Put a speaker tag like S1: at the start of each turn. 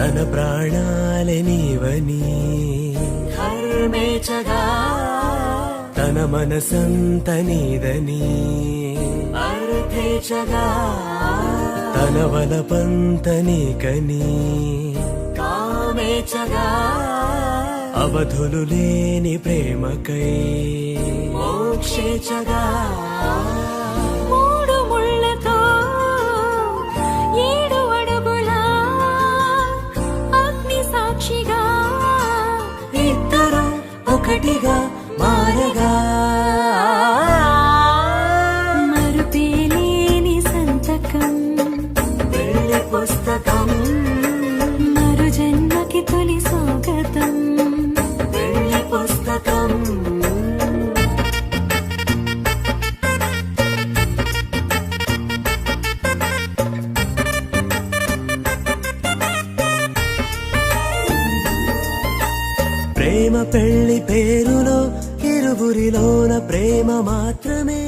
S1: తన ప్రాణాలే నీవని
S2: ధర్మేచగా
S1: తన మనసంత నీదని
S2: అర్థేచగా
S1: తన వలపంత నీకని
S2: కామేచగా
S1: అవధులు లేని ప్రేమకై
S2: మోక్షేచగా
S3: మూడు ముళ్ళతో 7 అడుగుల అగ్ని సాక్షిగా
S2: ఇద్దరు ఒకటిగా మారగా
S3: మరుపేలేని సంతకం
S2: పెళ్లి పుస్తకం
S3: మరు జన్మకి తొలి స్వాగతం
S2: పెళ్లి పుస్తకం
S1: ప్రేమ పెళ్లి పేరులో ఇరువురిలోన ప్రేమ మాత్రమే